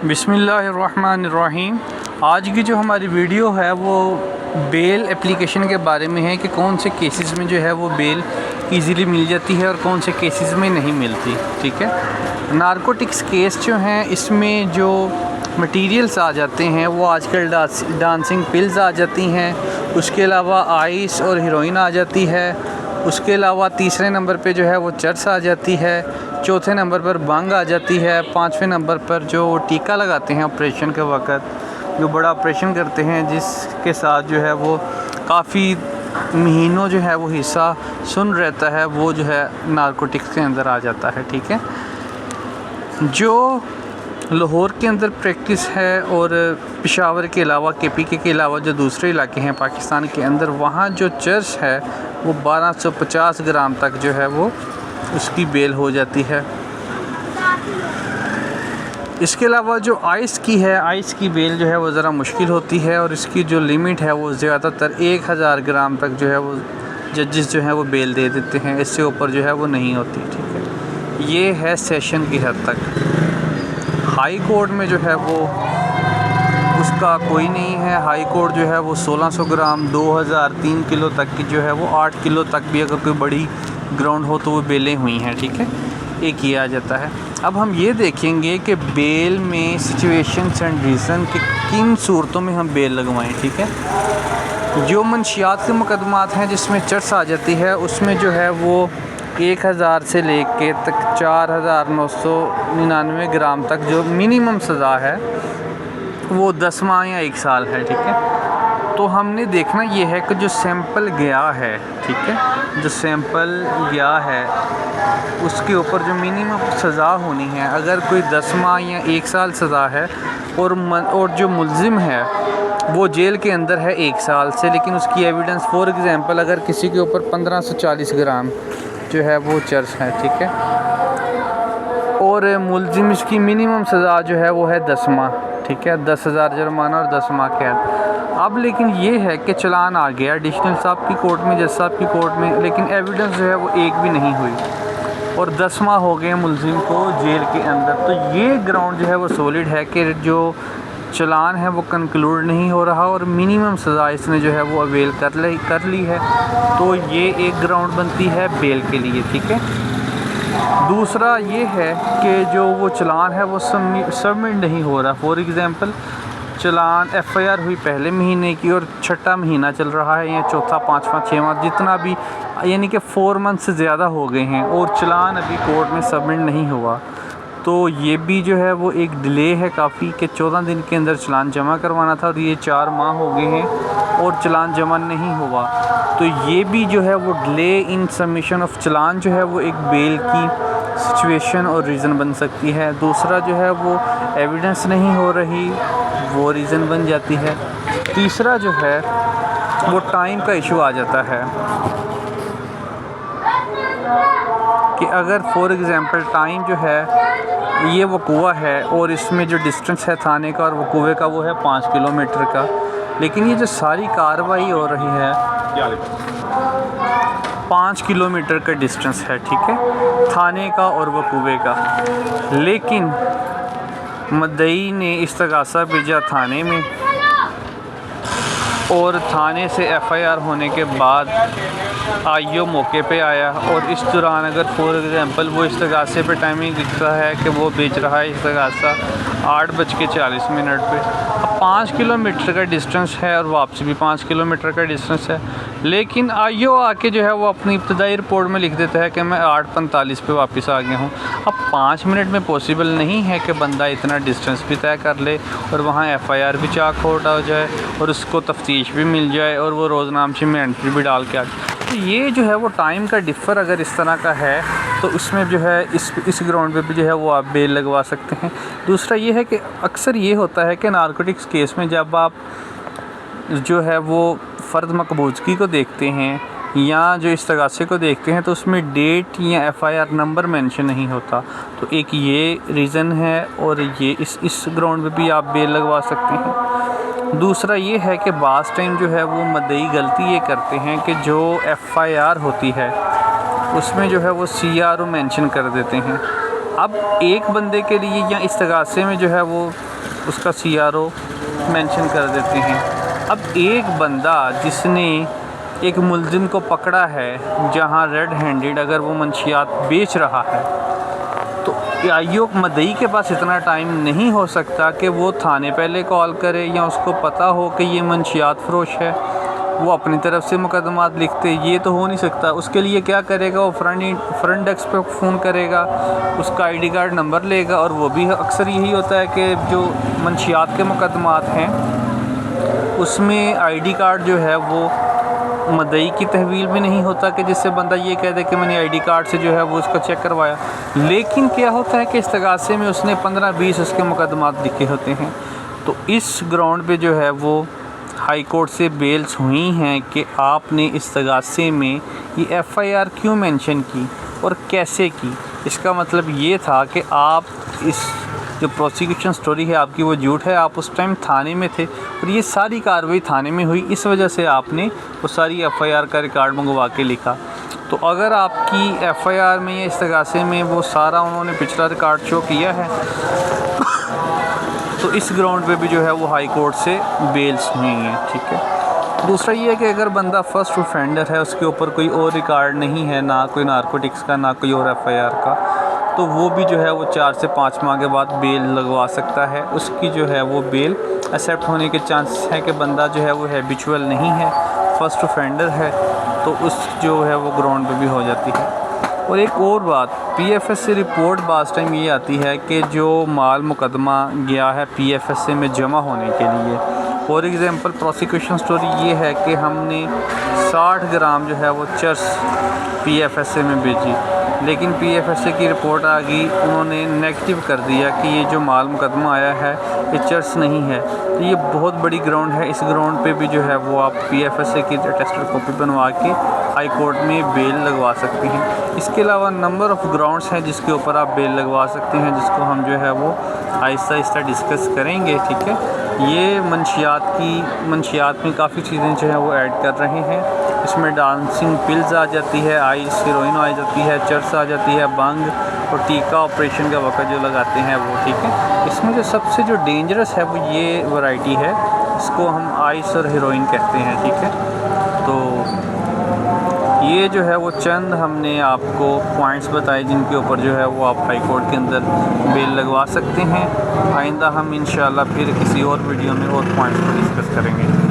बिस्मिल्लाहिर्रहमानिर्रहीम। आज की जो हमारी वीडियो है वो बेल एप्लीकेशन के बारे में है कि कौन से केसेस में जो है वो बेल इजीली मिल जाती है और कौन से केसेस में नहीं मिलती। ठीक है, नारकोटिक्स केस जो हैं इसमें जो मटेरियल्स आ जाते हैं वो आजकल डांसिंग पिल्स आ जाती हैं, उसके अलावा आइस और हीरोइन आ जाती है, उसके अलावा तीसरे नंबर पे जो है वो चर्स आ जाती है, चौथे नंबर पर भांग आ जाती है, पाँचवें नंबर पर जो टीका लगाते हैं ऑपरेशन के वक़्त, जो बड़ा ऑपरेशन करते हैं जिसके साथ जो है वो काफ़ी महीनों जो है वो हिस्सा सुन रहता है, वो जो है नारकोटिक्स के अंदर आ जाता है। ठीक है, जो लाहौर के अंदर प्रैक्टिस है और पेशावर के अलावा KPK के अलावा जो दूसरे इलाके हैं पाकिस्तान के अंदर, वहाँ जो चर्च है वो 1250 ग्राम तक जो है वो उसकी बेल हो जाती है। इसके अलावा जो आइस की है, आइस की बेल जो है वो ज़रा मुश्किल होती है और इसकी जो लिमिट है वो ज़्यादातर 1000 ग्राम तक जो है वो जजेस जो हैं वो बेल दे देते हैं, इससे ऊपर जो है वो नहीं होती। ठीक है, ये है सेशन की हद तक। हाई कोर्ट में जो है वो उसका कोई नहीं है। हाई कोर्ट जो है वो 1600 ग्राम 2003 किलो तक की जो है वो 8 किलो तक भी अगर कोई बड़ी ग्राउंड हो तो वो बेलें हुई हैं। ठीक है, एक ये आ जाता है। अब हम ये देखेंगे कि बेल में सिचुएशंस एंड रीज़न कि किन सूरतों में हम बेल लगवाएं। ठीक है, जो मंशियात के मुकदमात हैं जिसमें चर्च आ जाती है उसमें जो है वो 1000 से लेके तक 4999 ग्राम तक जो मिनिमम सज़ा है वो 10 माह या 1 साल है। ठीक है, तो हमने देखना ये है कि जो सैंपल गया है, ठीक है, जो सैंपल गया है उसके ऊपर जो मिनिमम सज़ा होनी है, अगर कोई 10 माह या 1 साल सज़ा है और जो मुल्ज़िम है वो जेल के अंदर है 1 साल से, लेकिन उसकी एविडेंस फॉर एग्ज़ाम्पल अगर किसी के ऊपर 1540 ग्राम जो है वो चर्च है, ठीक है, और मुल्ज़िम इसकी मिनिमम सज़ा जो है वो है 10 माह। ठीक है, 10,000 जुर्माना और 10 माह कैद। अब लेकिन ये है कि चलान आ गया एडिशनल साहब की कोर्ट में, जज साहब की कोर्ट में, लेकिन एविडेंस जो है वो एक भी नहीं हुई और 10 माह हो गए मुल्ज़िम को जेल के अंदर। तो ये ग्राउंड जो है वो सॉलिड है कि जो चलान है वो कंक्लूड नहीं हो रहा और मिनिमम सज़ा इसने जो है वो अवेल कर ली है, तो ये एक ग्राउंड बनती है बेल के लिए। ठीक है, दूसरा ये है कि जो वो चलान है वो सबमिट नहीं हो रहा। फॉर एग्ज़ाम्पल चलान FIR हुई पहले महीने की और छठा महीना चल रहा है या चौथा, पाँचवा, छठवां, जितना भी, यानी कि 4 मंथ से ज़्यादा हो गए हैं और चलान अभी कोर्ट में सबमिट नहीं हुआ, तो ये भी जो है वो एक डिले है काफ़ी कि 14 दिन के अंदर चलान जमा करवाना था और ये 4 माह हो गए हैं और चलान जमा नहीं हुआ। तो ये भी जो है वो डिले इन सबमिशन ऑफ चलान जो है वो एक बेल की सिचुएशन और रीज़न बन सकती है। दूसरा जो है वो एविडेंस नहीं हो रही, वो रीज़न बन जाती है। तीसरा जो है वो टाइम का इशू आ जाता है कि अगर फॉर एग्ज़ाम्पल टाइम जो है ये वकूआ है और इसमें जो डिस्टेंस है थाने का और वकूए का वो है 5 किलोमीटर का, लेकिन ये जो सारी कार्रवाई हो रही है 5 किलोमीटर का डिस्टेंस है, ठीक है, थाने का और वकूए का, लेकिन मुद्दई ने इस्तगासा भेजा थाने में और थाने से FIR होने के बाद IO मौके पे आया और इस दौरान अगर फॉर एग्ज़ाम्पल वो इस्तगासे पे टाइमिंग दिखता है कि वो बेच रहा है इस्तगासा 8:40 पे, अब 5 किलोमीटर का डिस्टेंस है और वापसी भी 5 किलोमीटर का डिस्टेंस है, लेकिन IO आके जो है वो अपनी इब्तदाई रिपोर्ट में लिख देता है कि मैं 8:45 पे वापस आ गया हूँ। अब 5 मिनट में पॉसिबल नहीं है कि बंदा इतना डिस्टेंस भी तय कर ले और वहाँ FIR भी चाक खोट हो जाए और उसको तफ्तीश भी मिल जाए और वो रोज़नामची में एंट्री भी डाल के आ जाए। तो ये जो है वो टाइम का डिफ़र अगर इस तरह का है तो उसमें जो है इस ग्राउंड पे भी जो है वो आप बेल लगवा सकते हैं। दूसरा ये है कि अक्सर ये होता है कि नारकोटिक्स केस में जब आप जो है वो फ़र्द मकबूज़गी को देखते हैं या जो इस्तगासे को देखते हैं तो उसमें डेट या FIR नंबर मेंशन नहीं होता, तो एक ये रीज़न है और ये इस ग्राउंड पे भी आप बेल लगवा सकते हैं। दूसरा ये है कि बाज़ टाइम जो है वो मुद्दई गलती ये करते हैं कि जो FIR होती है उसमें जो है वो CRO मेंशन कर देते हैं अब एक बंदे के लिए या इस्तिगासे में जो है वो उसका CRO मेंशन कर देते हैं। अब एक बंदा जिसने एक मुलजिम को पकड़ा है जहां रेड हैंडेड अगर वो मंशियात बेच रहा है, तो आईओ मदई के पास इतना टाइम नहीं हो सकता कि वो थाने पहले कॉल करे या उसको पता हो कि ये मंशियात फ़रोश है, वो अपनी तरफ से मुकदमात लिखते, ये तो हो नहीं सकता। उसके लिए क्या करेगा, वो फ्रंट डेस्क पे फ़ोन करेगा, उसका ID कार्ड नंबर लेगा, और वो भी अक्सर यही होता है कि जो मंशियात के मुकदमात हैं उसमें ID कार्ड जो है वो मदई की तहवील भी नहीं होता कि जिससे बंदा ये कह दे कि मैंने ID कार्ड से जो है वो उसका चेक करवाया। लेकिन क्या होता है कि इस्तगासे में उसने 15-20 उसके मुकदमात लिखे होते हैं। तो इस ग्राउंड पे जो है वो हाई कोर्ट से बेल्स हुई हैं कि आपने इस्तगासे में ये FIR क्यों मेंशन की और कैसे की। इसका मतलब ये था कि आप इस जो प्रोसिक्यूशन स्टोरी है आपकी वो झूठ है, आप उस टाइम थाने में थे और ये सारी कार्रवाई थाने में हुई, इस वजह से आपने वो सारी FIR का रिकॉर्ड मंगवा के लिखा। तो अगर आपकी FIR में या इस्तगासे में वो सारा उन्होंने पिछला रिकॉर्ड शो किया है तो इस ग्राउंड पे भी जो है वो हाई कोर्ट से बेल्स हुई हैं, ठीक है। दूसरा ये है कि अगर बंदा फर्स्ट ऑफेंडर है, उसके ऊपर कोई और रिकॉर्ड नहीं है, ना कोई नारकोटिक्स का ना कोई और FIR का, तो वो भी जो है वो 4 से 5 माह के बाद बेल लगवा सकता है। उसकी जो है वो बेल एक्सेप्ट होने के चांसेस है कि बंदा जो है वो हैबिचुअल नहीं है, फर्स्ट ऑफेंडर है, तो उस जो है वो ग्राउंड पे भी हो जाती है। और एक और बात, PFS से रिपोर्ट बाज़ टाइम ये आती है कि जो माल मुकदमा गया है PFS में जमा होने के लिए, फॉर एग्ज़ाम्पल प्रोसिक्यूशन स्टोरी ये है कि हमने 60 ग्राम जो है वो चर्स PFS में भेजी, लेकिन PFS की रिपोर्ट आ गई, उन्होंने नेगेटिव कर दिया कि ये जो माल मुकदमा आया है ये चर्स नहीं है। तो ये बहुत बड़ी ग्राउंड है, इस ग्राउंड पे भी जो है वो आप PFS की अटेस्टेड कॉपी बनवा के हाई कोर्ट में बेल लगवा सकते हैं। इसके अलावा नंबर ऑफ़ ग्राउंड्स हैं जिसके ऊपर आप बेल लगवा सकते हैं, जिसको हम जो है वो आहिस्ता आहिस्ता डिस्कस करेंगे, ठीक है। ये मंशियात में काफ़ी चीज़ें जो है वो ऐड कर रहे हैं। इसमें डांसिंग पिल्स आ जाती है, आइस हीरोइन आ जाती है, चर्स आ जाती है, बंग और टीका ऑपरेशन का वक़्त जो लगाते हैं वो, ठीक है। इसमें जो सबसे जो डेंजरस है वो ये वैरायटी है, इसको हम आइस और हीरोइन कहते हैं, ठीक है। तो ये जो है वो चंद हमने आपको पॉइंट्स बताए जिनके ऊपर जो है वो आप हाई कोर्ट के अंदर बेल लगवा सकते हैं। आइंदा हम इंशाल्लाह फिर किसी और वीडियो में और पॉइंट्स पर डिस्कस करेंगे।